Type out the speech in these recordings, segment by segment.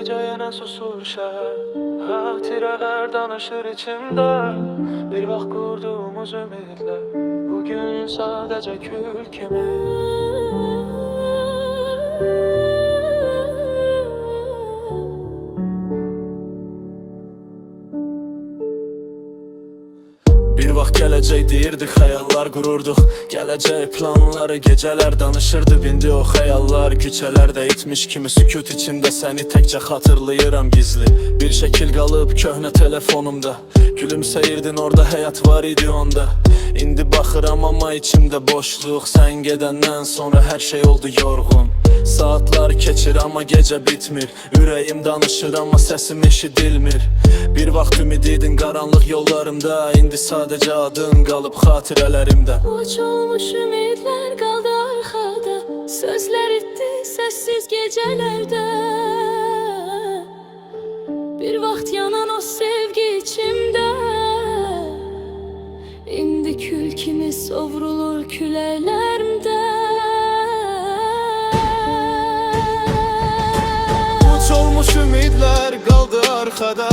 gece yine susur şehir. Hatireler danışır içimde. Bir vaxt kurduğumuz ümidler bugün sadece kül kimi. Bir vaxt gələcək deyirdik, xəyallar qururduq. Gələcək planları gecələr danışırdı. Bindi o xəyallar küçələrdə itmiş kimi. Sükut içində səni təkcə xatırlayıram gizli. Bir şəkil qalıb köhnə telefonumda. Gülümseyirdin, orada həyat var idi onda. İndi baxıram amma içimdə boşluq. Sən gedəndən sonra hər şey oldu yorğun. Saatlar keçir amma gecə bitmir. Ürəyim danışır amma səsim eşidilmir. Bir vaxt ümid idin qaranlıq yollarımda. İndi sadəcə adın qalıb xatirələrimdə. Uç olmuş ümidlər qaldı arxada. Sözlər itdi səssiz gecələrdə. Bir vaxt yanan o sevgi içimdə. İndi kül kimi sovrulur küləklərimdə. Uç olmuş ümidlər qaldı arxada.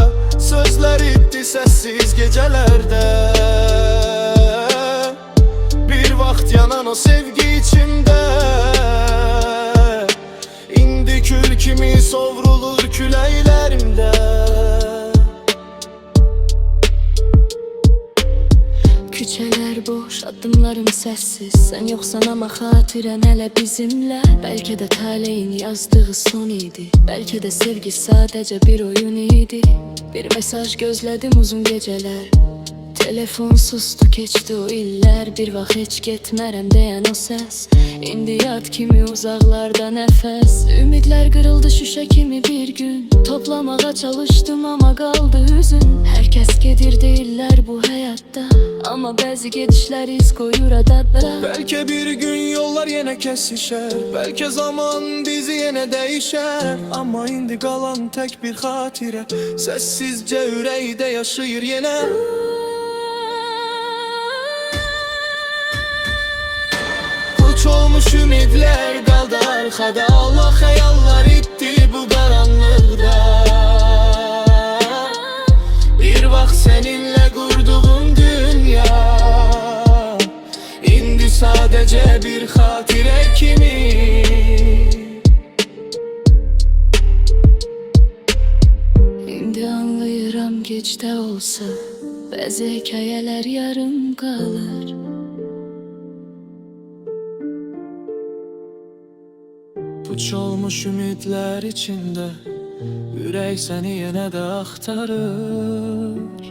Sözlər itdi səssiz gecələrdə. Bir vaxt yanan o sevgi içimdə. İndi kül kimi sovrulur küləklərimdə. Küçələr boş, addımlarım səssiz. Sən yoxsan amma xatirən hələ bizimlə. Bəlkə də taleyin yazdığı son idi. Bəlkə də sevgi sadəcə bir oyun idi. Bir mesaj gözlədim uzun gecələr. Telefon sustu, keçdi o illər. Bir vaxt heç getmərəm deyən o səs. İndi yad kimi uzaqlarda nəfəs. Ümidlər qırıldı şüşə kimi bir gün. Toplamağa çalışdım amma qaldı hüzün. Hər kəs gedir deyirlər bu həyatda. Amma bəzi gedişlər iz qoyur adada. Bəlkə bir gün yollar yenə kəsişər. Bəlkə zaman bizi yenə dəyişər. Amma indi qalan tək bir xatirə səssizcə ürəkdə yaşayır yenə. Uç olmuş ümidlər qaldı arxada. Allah xəyallar itdi bu qaranlıqda. Bir vaxt səninlə qurduğum dünya İndi sadəcə bir xatirə kimi. İndi anlayıram gecdə olsa bəzi hekayələr yarım qalır. Puç olmuş ümidlər içində. Ürək səni yenə də axtarır.